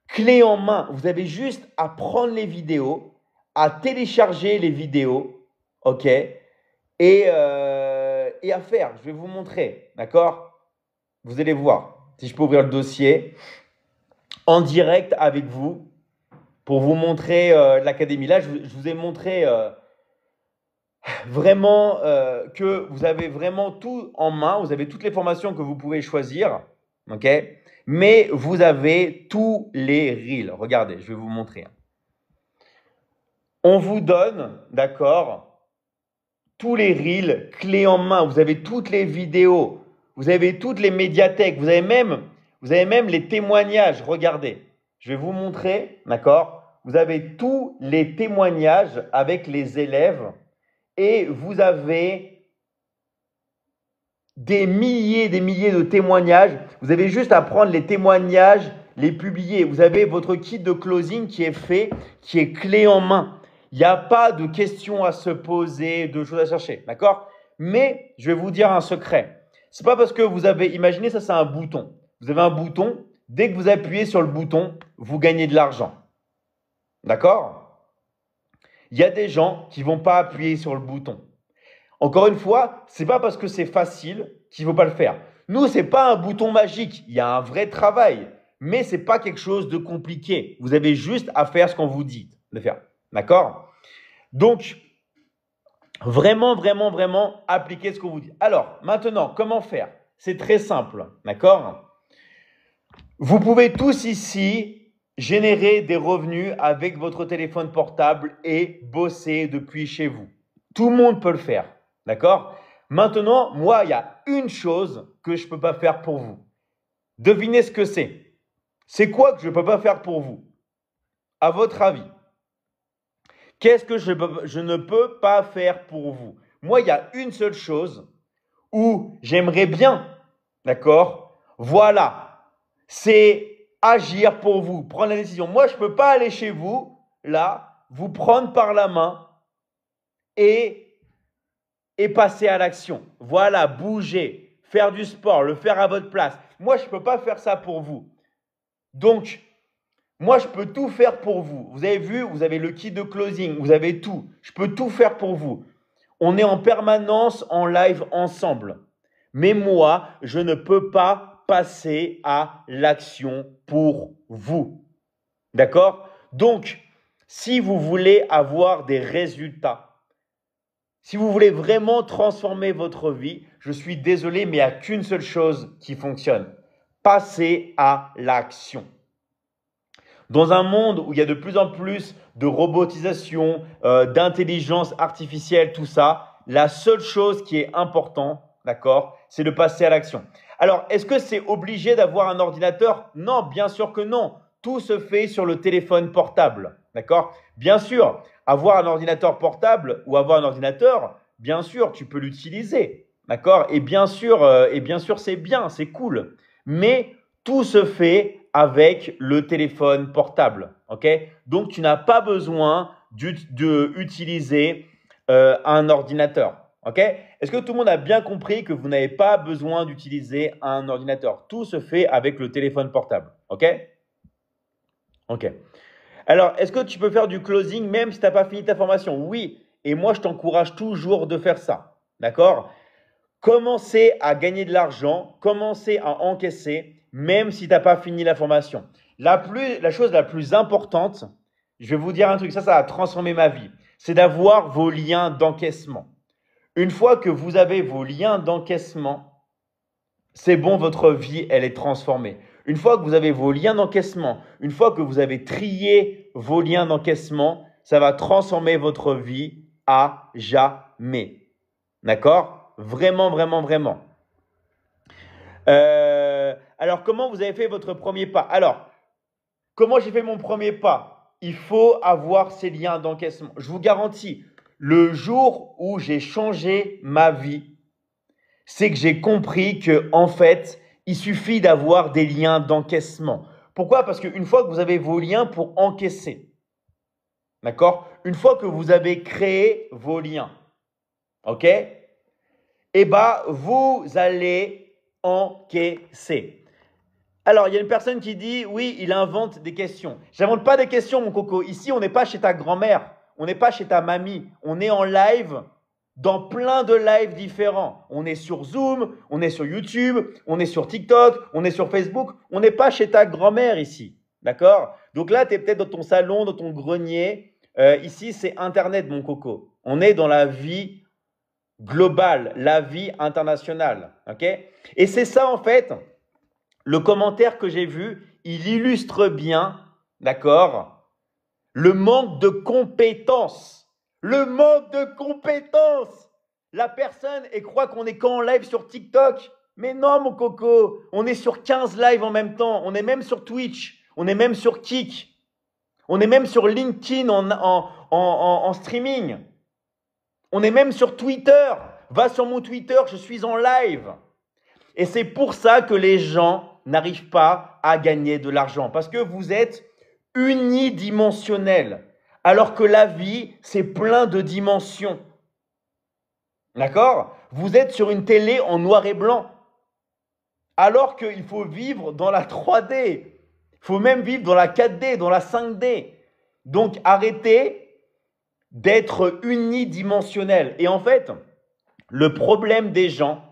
clé en main. Vous avez juste à prendre les vidéos, à télécharger les vidéos, ok, et à faire. Je vais vous montrer, d'accord? Vous allez voir. Si je peux ouvrir le dossier en direct avec vous pour vous montrer l'académie. Là, je vous ai montré vraiment que vous avez vraiment tout en main. Vous avez toutes les formations que vous pouvez choisir, ok? Mais vous avez tous les reels. Regardez, je vais vous montrer. On vous donne, d'accord, tous les reels clés en main. Vous avez toutes les vidéos. Vous avez toutes les médiathèques. Vous avez même les témoignages. Regardez, je vais vous montrer, d'accord? Vous avez tous les témoignages avec les élèves et vous avez des milliers de témoignages. Vous avez juste à prendre les témoignages les publier. Vous avez votre kit de closing qui est fait, qui est clé en main. Il n'y a pas de questions à se poser, de choses à chercher, d'accord? Mais je vais vous dire un secret. C'est pas parce que vous avez, imaginez ça, c'est un bouton. Vous avez un bouton, dès que vous appuyez sur le bouton, vous gagnez de l'argent. D'accord? Il y a des gens qui ne vont pas appuyer sur le bouton. Encore une fois, ce n'est pas parce que c'est facile qu'il ne faut pas le faire. Nous, ce n'est pas un bouton magique. Il y a un vrai travail, mais ce n'est pas quelque chose de compliqué. Vous avez juste à faire ce qu'on vous dit de faire. D'accord? Donc, vraiment, vraiment, vraiment, appliquez ce qu'on vous dit. Alors, maintenant, comment faire? C'est très simple. D'accord? Vous pouvez tous ici générer des revenus avec votre téléphone portable et bosser depuis chez vous. Tout le monde peut le faire. D'accord? Maintenant, moi, il y a une chose que je ne peux pas faire pour vous. Devinez ce que c'est. C'est quoi que je ne peux pas faire pour vous? À votre avis? Qu'est-ce que je ne peux pas faire pour vous? Moi, il y a une seule chose où j'aimerais bien, d'accord? Voilà, c'est agir pour vous, prendre la décision. Moi, je ne peux pas aller chez vous, là, vous prendre par la main et passer à l'action. Voilà, bouger, faire du sport, le faire à votre place. Moi, je ne peux pas faire ça pour vous. Donc, moi, je peux tout faire pour vous. Vous avez vu, vous avez le kit de closing, vous avez tout. Je peux tout faire pour vous. On est en permanence en live ensemble. Mais moi, je ne peux pas passer à l'action pour vous. D'accord? Donc, si vous voulez avoir des résultats, si vous voulez vraiment transformer votre vie, je suis désolé, mais il n'y a qu'une seule chose qui fonctionne. Passez à l'action. Dans un monde où il y a de plus en plus de robotisation, d'intelligence artificielle, tout ça, la seule chose qui est importante, d'accord, c'est de passer à l'action. Alors, est-ce que c'est obligé d'avoir un ordinateur? Non, bien sûr que non. Tout se fait sur le téléphone portable, d'accord? Bien sûr, avoir un ordinateur portable ou avoir un ordinateur, bien sûr, tu peux l'utiliser, d'accord? Et bien sûr, c'est bien, c'est cool. Mais tout se fait avec le téléphone portable, ok? Donc, tu n'as pas besoin d'utiliser un ordinateur, ok? Est-ce que tout le monde a bien compris que vous n'avez pas besoin d'utiliser un ordinateur? Tout se fait avec le téléphone portable, ok? Ok. Alors, est-ce que tu peux faire du closing même si tu n'as pas fini ta formation? Oui, et moi, je t'encourage toujours de faire ça, d'accord? Commencez à gagner de l'argent, commencez à encaisser, même si tu n'as pas fini la formation. La chose la plus importante, je vais vous dire un truc, ça a transformé ma vie, c'est d'avoir vos liens d'encaissement. Une fois que vous avez vos liens d'encaissement, c'est bon, votre vie, elle est transformée. Une fois que vous avez vos liens d'encaissement, une fois que vous avez trié vos liens d'encaissement, ça va transformer votre vie à jamais. D'accord? Vraiment, vraiment, vraiment. Alors, comment vous avez fait votre premier pas? Alors, comment j'ai fait mon premier pas? Il faut avoir ces liens d'encaissement. Je vous garantis, le jour où j'ai changé ma vie, c'est que j'ai compris que, en fait, il suffit d'avoir des liens d'encaissement. Pourquoi? Parce qu'une fois que vous avez vos liens pour encaisser, d'accord? Une fois que vous avez créé vos liens, ok? Eh bien, vous allez encaisser. Alors, il y a une personne qui dit, oui, il invente des questions. Je n'invente pas des questions, mon coco. Ici, on n'est pas chez ta grand-mère. On n'est pas chez ta mamie. On est en live, dans plein de lives différents. On est sur Zoom, on est sur YouTube, on est sur TikTok, on est sur Facebook. On n'est pas chez ta grand-mère ici. D'accord? Donc là, tu es peut-être dans ton salon, dans ton grenier. Ici, c'est Internet, mon coco. On est dans la vie globale, la vie internationale. Ok? Et c'est ça, en fait, le commentaire que j'ai vu, il illustre bien, d'accord, le manque de compétences. Le manque de compétences. La personne, elle croit qu'on est qu'en live sur TikTok. Mais non, mon coco, on est sur 15 lives en même temps. On est même sur Twitch. On est même sur Kik. On est même sur LinkedIn en streaming. On est même sur Twitter. Va sur mon Twitter, je suis en live. Et c'est pour ça que les gens n'arrivent pas à gagner de l'argent parce que vous êtes unidimensionnel, alors que la vie, c'est plein de dimensions. D'accord? Vous êtes sur une télé en noir et blanc, alors qu'il faut vivre dans la 3D. Il faut même vivre dans la 4D, dans la 5D. Donc, arrêtez d'être unidimensionnel. Et en fait, le problème des gens,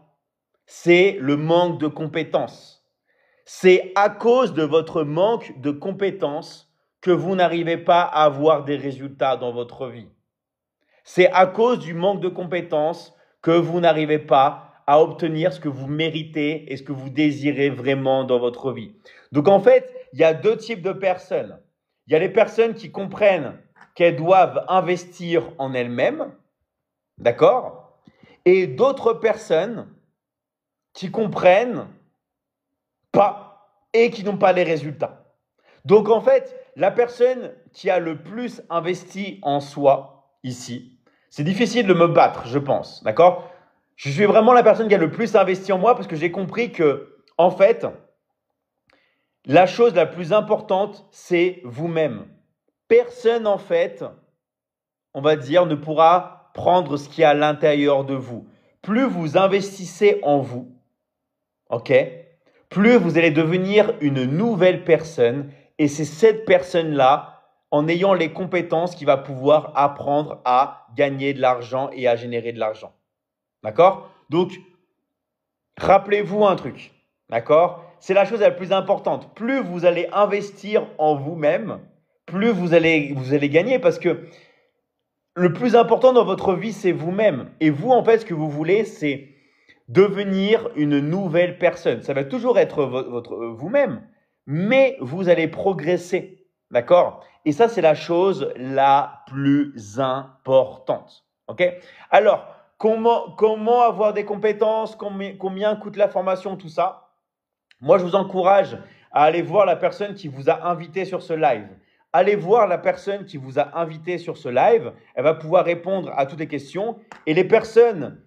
c'est le manque de compétences. C'est à cause de votre manque de compétences que vous n'arrivez pas à avoir des résultats dans votre vie. C'est à cause du manque de compétences que vous n'arrivez pas à obtenir ce que vous méritez et ce que vous désirez vraiment dans votre vie. Donc en fait, il y a deux types de personnes. Il y a les personnes qui comprennent qu'elles doivent investir en elles-mêmes, d'accord? Et d'autres personnes qui comprennent pas et qui n'ont pas les résultats. Donc en fait, la personne qui a le plus investi en soi ici, c'est difficile de me battre, je pense, d'accord? Je suis vraiment la personne qui a le plus investi en moi parce que j'ai compris que, en fait, la chose la plus importante, c'est vous-même. Personne, en fait, on va dire, ne pourra prendre ce qui est à l'intérieur de vous. Plus vous investissez en vous, ok? Plus vous allez devenir une nouvelle personne et c'est cette personne-là, en ayant les compétences, qui va pouvoir apprendre à gagner de l'argent et à générer de l'argent. D'accord? Donc, rappelez-vous un truc. D'accord? C'est la chose la plus importante. Plus vous allez investir en vous-même, plus vous allez gagner parce que le plus important dans votre vie, c'est vous-même. Et vous, en fait, ce que vous voulez, c'est devenir une nouvelle personne. Ça va toujours être vous-même, mais vous allez progresser. D'accord? Et ça, c'est la chose la plus importante. OK? Alors, comment avoir des compétences? Combien coûte la formation? Tout ça. Moi, je vous encourage à aller voir la personne qui vous a invité sur ce live. Allez voir la personne qui vous a invité sur ce live. Elle va pouvoir répondre à toutes les questions. Et les personnes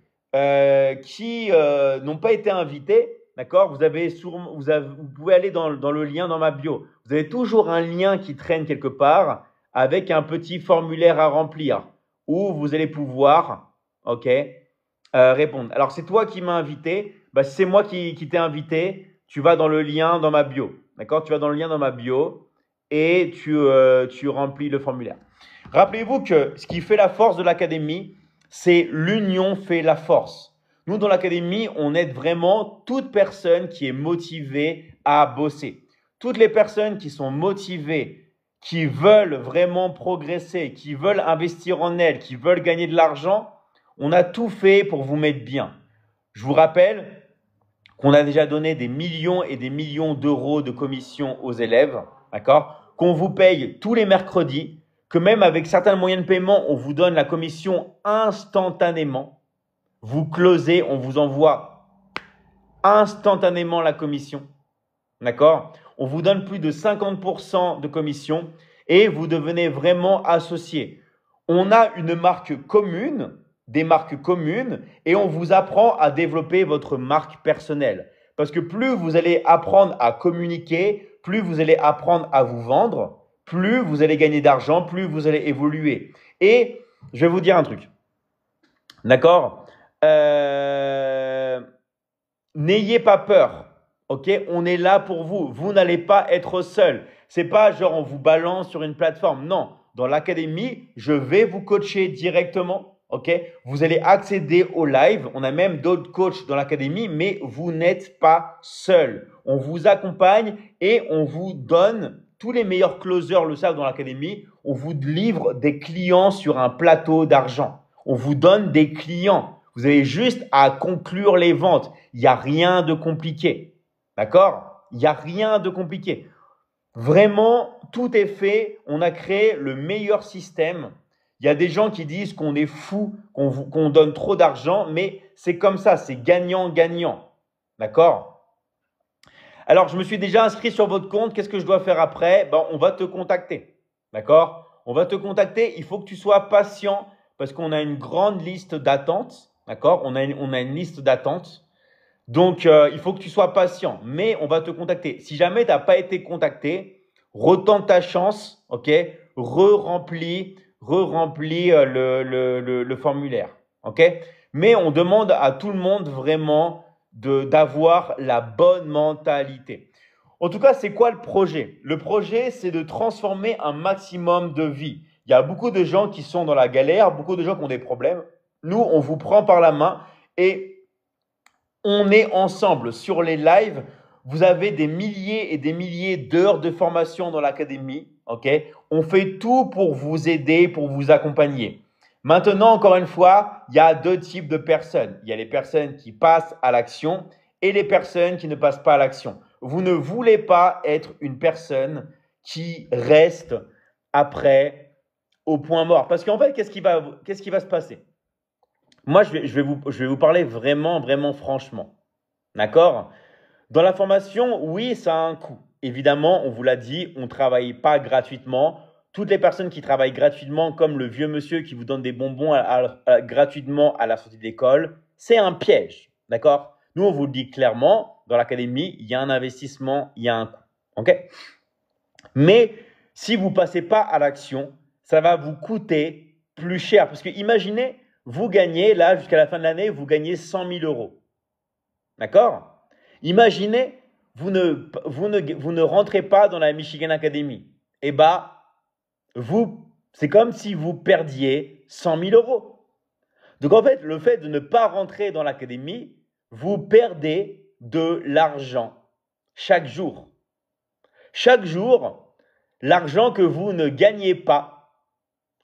qui n'ont pas été invitées, d'accord, vous pouvez aller dans le lien dans ma bio. Vous avez toujours un lien qui traîne quelque part avec un petit formulaire à remplir où vous allez pouvoir, ok, répondre. Alors, c'est toi qui m'as invité. Bah, si c'est moi qui t'ai invité, tu vas dans le lien dans ma bio. D'accord? Tu vas dans le lien dans ma bio et tu remplis le formulaire. Rappelez-vous que ce qui fait la force de l'académie, c'est l'union fait la force. Nous, dans l'académie, on aide vraiment toute personne qui est motivée à bosser. Toutes les personnes qui sont motivées, qui veulent vraiment progresser, qui veulent investir en elles, qui veulent gagner de l'argent, on a tout fait pour vous mettre bien. Je vous rappelle qu'on a déjà donné des millions et des millions d'euros de commissions aux élèves, d'accord? Qu'on vous paye tous les mercredis, que même avec certains moyens de paiement, on vous donne la commission instantanément. Vous closez, on vous envoie instantanément la commission, d'accord? On vous donne plus de 50% de commission et vous devenez vraiment associé. On a une marque commune, des marques communes, et on vous apprend à développer votre marque personnelle. Parce que plus vous allez apprendre à communiquer, plus vous allez apprendre à vous vendre, plus vous allez gagner d'argent, plus vous allez évoluer. Et je vais vous dire un truc, d'accord? N'ayez pas peur, ok? On est là pour vous. Vous n'allez pas être seul. C'est pas genre on vous balance sur une plateforme. Non, dans l'académie, je vais vous coacher directement, ok? Vous allez accéder au live. On a même d'autres coachs dans l'académie, mais vous n'êtes pas seul. On vous accompagne et on vous donne, tous les meilleurs closers le savent dans l'académie, on vous livre des clients sur un plateau d'argent. On vous donne des clients. Vous avez juste à conclure les ventes. Il n'y a rien de compliqué. D'accord? Il n'y a rien de compliqué. Vraiment, tout est fait. On a créé le meilleur système. Il y a des gens qui disent qu'on est fou, qu'on donne trop d'argent, mais c'est comme ça, c'est gagnant-gagnant. D'accord? Alors, je me suis déjà inscrit sur votre compte. Qu'est-ce que je dois faire après? Ben, on va te contacter. D'accord? On va te contacter. Il faut que tu sois patient parce qu'on a une grande liste d'attente. D'accord? On a une liste d'attente. Donc, il faut que tu sois patient, mais on va te contacter. Si jamais tu n'as pas été contacté, retente ta chance, ok? Re-remplis le formulaire, ok? Mais on demande à tout le monde vraiment d'avoir la bonne mentalité. En tout cas, c'est quoi le projet? Le projet, c'est de transformer un maximum de vies. Il y a beaucoup de gens qui sont dans la galère, beaucoup de gens qui ont des problèmes. Nous, on vous prend par la main et on est ensemble sur les lives. Vous avez des milliers et des milliers d'heures de formation dans l'académie. Ok? On fait tout pour vous aider, pour vous accompagner. Maintenant, encore une fois, il y a deux types de personnes. Il y a les personnes qui passent à l'action et les personnes qui ne passent pas à l'action. Vous ne voulez pas être une personne qui reste après au point mort. Parce qu'en fait, qu'est-ce qui va se passer? Moi, je vais vous parler vraiment, vraiment franchement. D'accord? Dans la formation, oui, ça a un coût. Évidemment, on vous l'a dit, on ne travaille pas gratuitement. Toutes les personnes qui travaillent gratuitement, comme le vieux monsieur qui vous donne des bonbons gratuitement à la sortie d'école, c'est un piège. D'accord? Nous, on vous le dit clairement, dans l'académie, il y a un investissement, il y a un coût. OK? Mais si vous ne passez pas à l'action, ça va vous coûter plus cher. Parce que imaginez, vous gagnez, là, jusqu'à la fin de l'année, vous gagnez 100 000 euros. D'accord? Imaginez, vous ne rentrez pas dans la Michigan Academy. Eh bien, c'est comme si vous perdiez 100 000 euros. Donc, en fait, le fait de ne pas rentrer dans l'académie, vous perdez de l'argent chaque jour. Chaque jour, l'argent que vous ne gagnez pas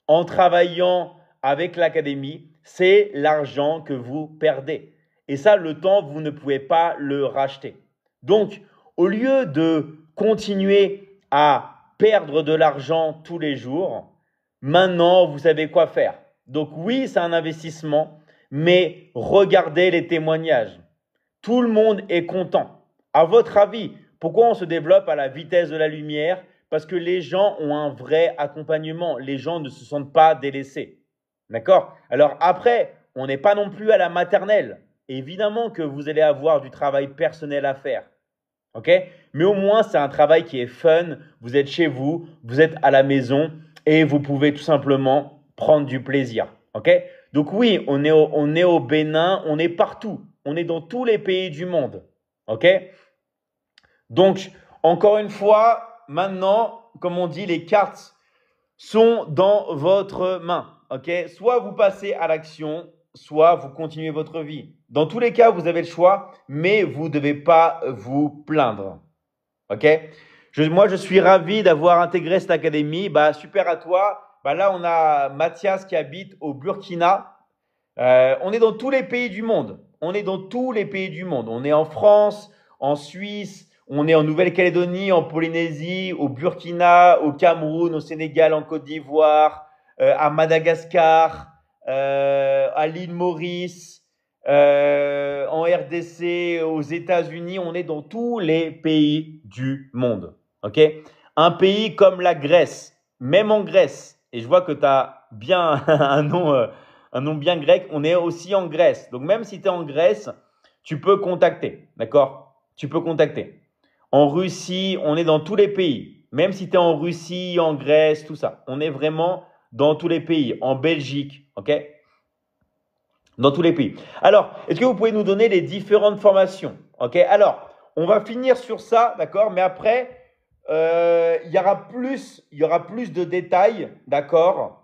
en travaillant avec l'académie, c'est l'argent que vous perdez. Et ça, le temps, vous ne pouvez pas le racheter. Donc, au lieu de continuer à perdre de l'argent tous les jours, maintenant, vous savez quoi faire. Donc oui, c'est un investissement, mais regardez les témoignages. Tout le monde est content. À votre avis, pourquoi on se développe à la vitesse de la lumière? Parce que les gens ont un vrai accompagnement. Les gens ne se sentent pas délaissés. D'accord? Alors après, on n'est pas non plus à la maternelle. Évidemment que vous allez avoir du travail personnel à faire. OK? Mais au moins, c'est un travail qui est fun. Vous êtes chez vous, vous êtes à la maison et vous pouvez tout simplement prendre du plaisir. OK? Donc oui, on est au Bénin, on est partout. On est dans tous les pays du monde. OK? Donc, encore une fois, maintenant, comme on dit, les cartes sont dans votre main. OK? Soit vous passez à l'action, soit vous continuez votre vie. Dans tous les cas, vous avez le choix, mais vous ne devez pas vous plaindre. OK? Moi, je suis ravi d'avoir intégré cette académie. Super à toi. Là, on a Mathias qui habite au Burkina. On est dans tous les pays du monde. On est dans tous les pays du monde. On est en France, en Suisse, on est en Nouvelle-Calédonie, en Polynésie, au Burkina, au Cameroun, au Sénégal, en Côte d'Ivoire, à Madagascar, à l'île Maurice, en RDC, aux États-Unis. On est dans tous les pays du monde. OK? Un pays comme la Grèce, même en Grèce, et je vois que tu as bien un nom bien grec, on est aussi en Grèce. Donc, même si tu es en Grèce, tu peux contacter. D'accord? Tu peux contacter. En Russie, on est dans tous les pays. Même si tu es en Russie, en Grèce, tout ça. On est vraiment dans tous les pays. En Belgique, OK? Dans tous les pays. Alors, est-ce que vous pouvez nous donner les différentes formations? OK? Alors, on va finir sur ça, d'accord? Mais après, il y aura plus de détails, d'accord?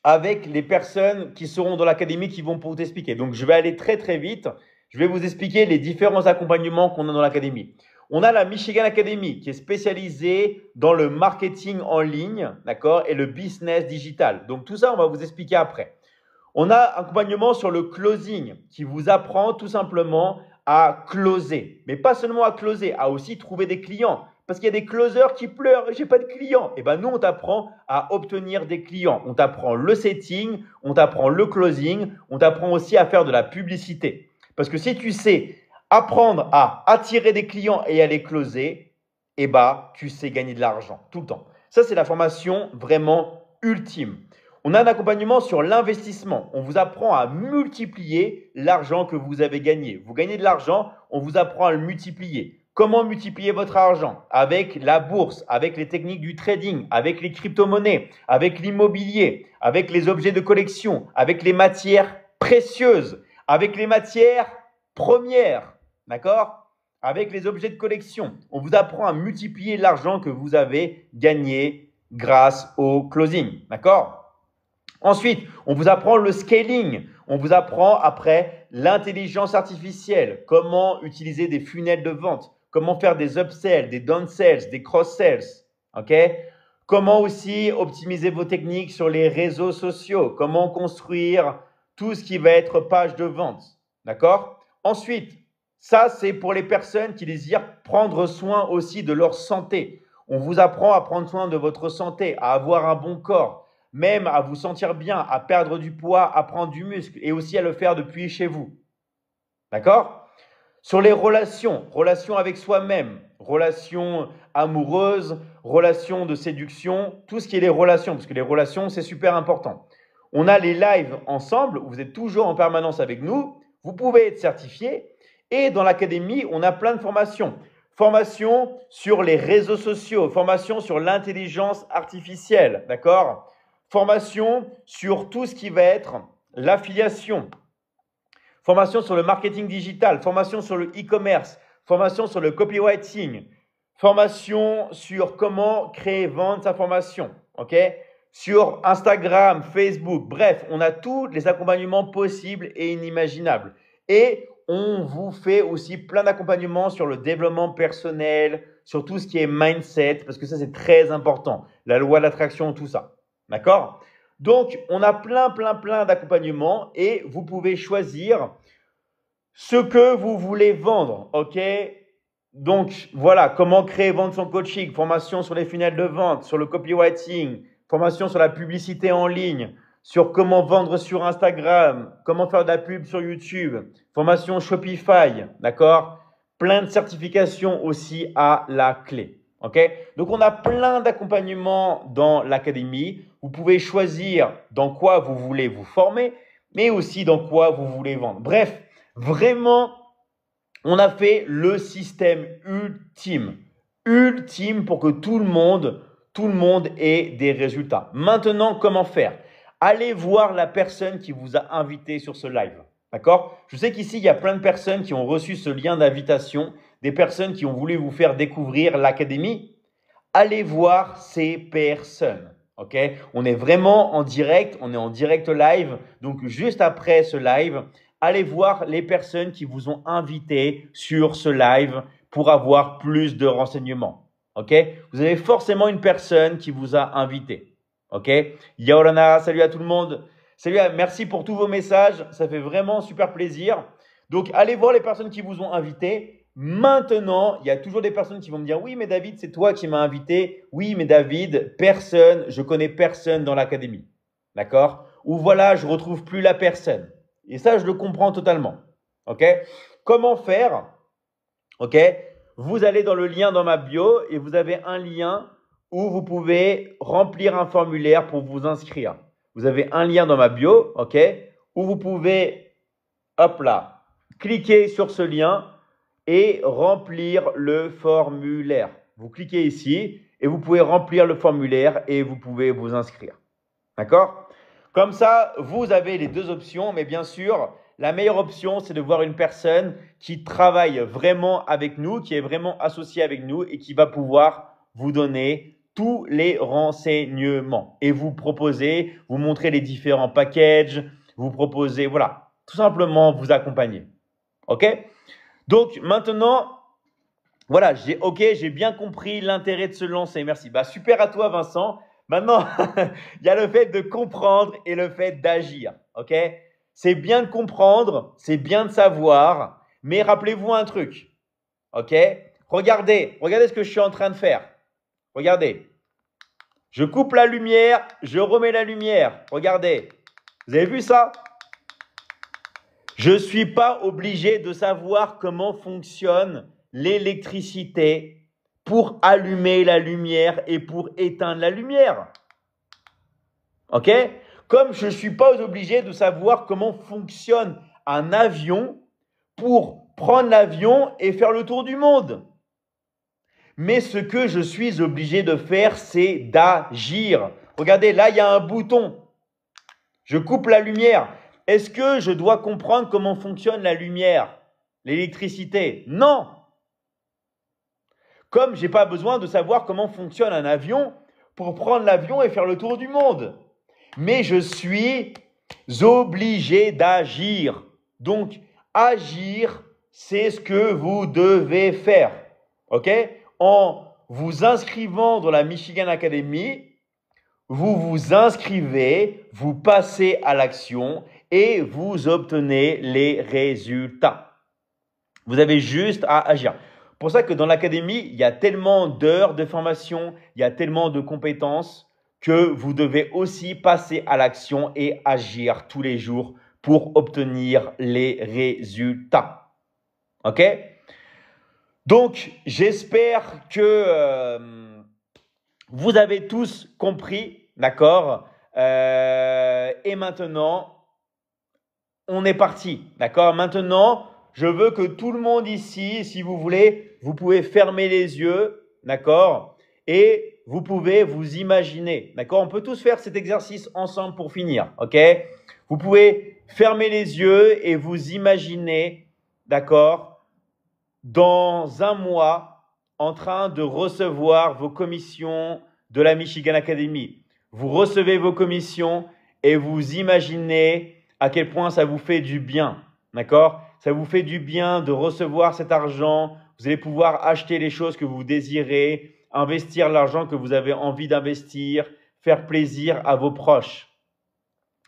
Avec les personnes qui seront dans l'académie qui vont pour t'expliquer. Donc, je vais aller très, très vite. Je vais vous expliquer les différents accompagnements qu'on a dans l'académie. On a la Michigan Academy qui est spécialisée dans le marketing en ligne, d'accord, et le business digital. Donc, tout ça, on va vous expliquer après. On a un accompagnement sur le closing qui vous apprend tout simplement à closer. Mais pas seulement à closer, à aussi trouver des clients. Parce qu'il y a des closers qui pleurent, j'ai pas de clients. Et bien nous, on t'apprend à obtenir des clients. On t'apprend le setting, on t'apprend le closing, on t'apprend aussi à faire de la publicité. Parce que si tu sais apprendre à attirer des clients et à les closer, tu sais gagner de l'argent tout le temps. Ça, c'est la formation vraiment ultime. On a un accompagnement sur l'investissement. On vous apprend à multiplier l'argent que vous avez gagné. Vous gagnez de l'argent, on vous apprend à le multiplier. Comment multiplier votre argent? Avec la bourse, avec les techniques du trading, avec les crypto-monnaies, avec l'immobilier, avec les objets de collection, avec les matières précieuses, avec les matières premières, d'accord? Avec les objets de collection. On vous apprend à multiplier l'argent que vous avez gagné grâce au closing, d'accord? Ensuite, on vous apprend le scaling. On vous apprend après l'intelligence artificielle, comment utiliser des funnels de vente, comment faire des upsells, des downsells, des cross-sells. OK? Comment aussi optimiser vos techniques sur les réseaux sociaux, comment construire tout ce qui va être page de vente. D'accord? Ensuite, ça, c'est pour les personnes qui désirent prendre soin aussi de leur santé. On vous apprend à prendre soin de votre santé, à avoir un bon corps, même à vous sentir bien, à perdre du poids, à prendre du muscle et aussi à le faire depuis chez vous. D'accord? Sur les relations, relations avec soi-même, relations amoureuses, relations de séduction, tout ce qui est les relations, parce que les relations, c'est super important. On a les lives ensemble, vous êtes toujours en permanence avec nous, vous pouvez être certifié et dans l'académie, on a plein de formations. Formation sur les réseaux sociaux, formation sur l'intelligence artificielle, d'accord? Formation sur tout ce qui va être l'affiliation, formation sur le marketing digital, formation sur le e-commerce, formation sur le copywriting, formation sur comment créer et vendre sa formation, ok? Sur Instagram, Facebook, bref, on a tous les accompagnements possibles et inimaginables. Et on vous fait aussi plein d'accompagnements sur le développement personnel, sur tout ce qui est mindset, parce que ça, c'est très important. La loi de l'attraction, tout ça. D'accord? Donc, on a plein d'accompagnements et vous pouvez choisir ce que vous voulez vendre. OK? Donc, voilà, comment créer et vendre son coaching, formation sur les funnels de vente, sur le copywriting, formation sur la publicité en ligne, sur comment vendre sur Instagram, comment faire de la pub sur YouTube, formation Shopify, d'accord? Plein de certifications aussi à la clé. OK? Donc, on a plein d'accompagnements dans l'académie. Vous pouvez choisir dans quoi vous voulez vous former, mais aussi dans quoi vous voulez vendre. Bref, vraiment, on a fait le système ultime pour que tout le monde ait des résultats. Maintenant, comment faire? Allez voir la personne qui vous a invité sur ce live. D'accord? Je sais qu'ici, il y a plein de personnes qui ont reçu ce lien d'invitation, des personnes qui ont voulu vous faire découvrir l'académie. Allez voir ces personnes. OK? On est vraiment en direct, on est en direct live. Donc, juste après ce live, allez voir les personnes qui vous ont invité sur ce live pour avoir plus de renseignements. OK? Vous avez forcément une personne qui vous a invité. OK? Yaolana, salut à tout le monde. Salut, merci pour tous vos messages. Ça fait vraiment super plaisir. Donc, allez voir les personnes qui vous ont invité. Maintenant, il y a toujours des personnes qui vont me dire « Oui, mais David, c'est toi qui m'as invité. Oui, mais David, je connais personne dans l'académie. » D'accord? Ou voilà, je ne retrouve plus la personne. Et ça, je le comprends totalement. OK? Comment faire? OK? Vous allez dans le lien dans ma bio et vous avez un lien où vous pouvez remplir un formulaire pour vous inscrire. Vous avez un lien dans ma bio, OK? Où vous pouvez, hop là, cliquer sur ce lien et remplir le formulaire. Vous cliquez ici et vous pouvez remplir le formulaire et vous pouvez vous inscrire. D'accord? Comme ça, vous avez les deux options, mais bien sûr, la meilleure option, c'est de voir une personne qui travaille vraiment avec nous, qui est vraiment associée avec nous et qui va pouvoir vous donner tous les renseignements et vous proposer, vous montrer les différents packages, vous proposer, voilà, tout simplement vous accompagner. OK? Donc, maintenant, voilà, j'ai bien compris l'intérêt de se lancer. Merci. Bah, super à toi, Vincent. Maintenant, il y a le fait de comprendre et le fait d'agir. OK? C'est bien de comprendre, c'est bien de savoir, mais rappelez-vous un truc. OK? Regardez ce que je suis en train de faire. Regardez. Je coupe la lumière, je remets la lumière. Regardez. Vous avez vu ça? Je ne suis pas obligé de savoir comment fonctionne l'électricité pour allumer la lumière et pour éteindre la lumière. OK? Comme je ne suis pas obligé de savoir comment fonctionne un avion pour prendre l'avion et faire le tour du monde. Mais ce que je suis obligé de faire, c'est d'agir. Regardez, là, il y a un bouton. Je coupe la lumière. Est-ce que je dois comprendre comment fonctionne la lumière, l'électricité? Non. Comme je n'ai pas besoin de savoir comment fonctionne un avion pour prendre l'avion et faire le tour du monde. Mais je suis obligé d'agir. Donc, agir, c'est ce que vous devez faire. OK? En vous inscrivant dans la Michigan Academy, vous vous inscrivez, vous passez à l'action et vous obtenez les résultats. Vous avez juste à agir. Pour ça que dans l'académie, il y a tellement d'heures de formation, il y a tellement de compétences que vous devez aussi passer à l'action et agir tous les jours pour obtenir les résultats. OK? Donc, j'espère que vous avez tous compris, d'accord? Et maintenant, on est parti, d'accord? Maintenant, je veux que tout le monde ici, si vous voulez, vous pouvez fermer les yeux, d'accord? Et vous pouvez vous imaginer, d'accord? On peut tous faire cet exercice ensemble pour finir, ok? Vous pouvez fermer les yeux et vous imaginer, d'accord? Dans un mois, en train de recevoir vos commissions de la Michigan Academy. Vous recevez vos commissions et vous imaginez à quel point ça vous fait du bien, d'accord? Ça vous fait du bien de recevoir cet argent. Vous allez pouvoir acheter les choses que vous désirez, investir l'argent que vous avez envie d'investir, faire plaisir à vos proches.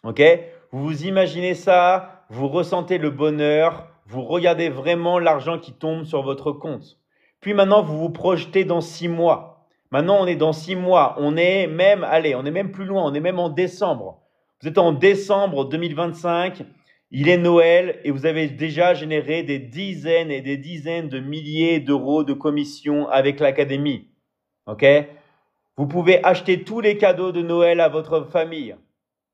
OK? Vous vous imaginez ça, vous ressentez le bonheur, vous regardez vraiment l'argent qui tombe sur votre compte. Puis maintenant, vous vous projetez dans 6 mois. Maintenant, on est dans 6 mois. On est même, allez, on est même plus loin, on est même en décembre. Vous êtes en décembre 2025. Il est Noël et vous avez déjà généré des dizaines et des dizaines de milliers d'euros de commissions avec l'académie. OK? Vous pouvez acheter tous les cadeaux de Noël à votre famille.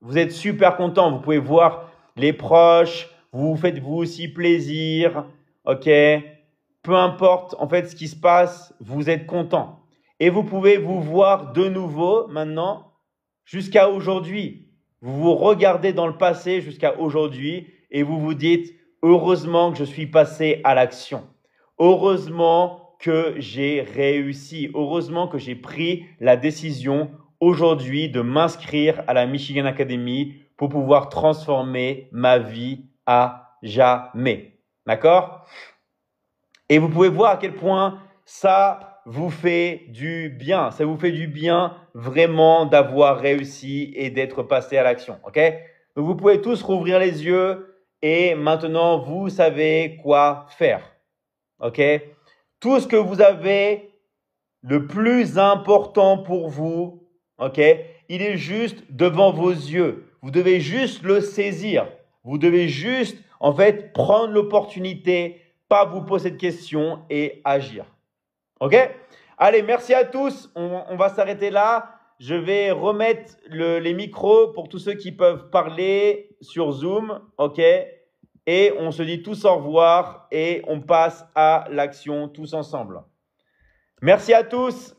Vous êtes super content. Vous pouvez voir les proches. Vous vous faites vous aussi plaisir. OK? Peu importe en fait ce qui se passe, vous êtes content. Et vous pouvez vous voir de nouveau maintenant jusqu'à aujourd'hui. Vous vous regardez dans le passé jusqu'à aujourd'hui et vous vous dites « Heureusement que je suis passé à l'action. Heureusement que j'ai réussi. Heureusement que j'ai pris la décision aujourd'hui de m'inscrire à la Michigan Academy pour pouvoir transformer ma vie à jamais. » D'accord? Et vous pouvez voir à quel point ça vous fait du bien. Ça vous fait du bien vraiment d'avoir réussi et d'être passé à l'action. OK? Donc, vous pouvez tous rouvrir les yeux et maintenant, vous savez quoi faire. OK? Tout ce que vous avez, le plus important pour vous, OK? Il est juste devant vos yeux. Vous devez juste le saisir. Vous devez juste, en fait, prendre l'opportunité, pas vous poser de questions et agir. OK? Allez, merci à tous. On va s'arrêter là. Je vais remettre les micros pour tous ceux qui peuvent parler sur Zoom. OK? Et on se dit tous au revoir et on passe à l'action tous ensemble. Merci à tous.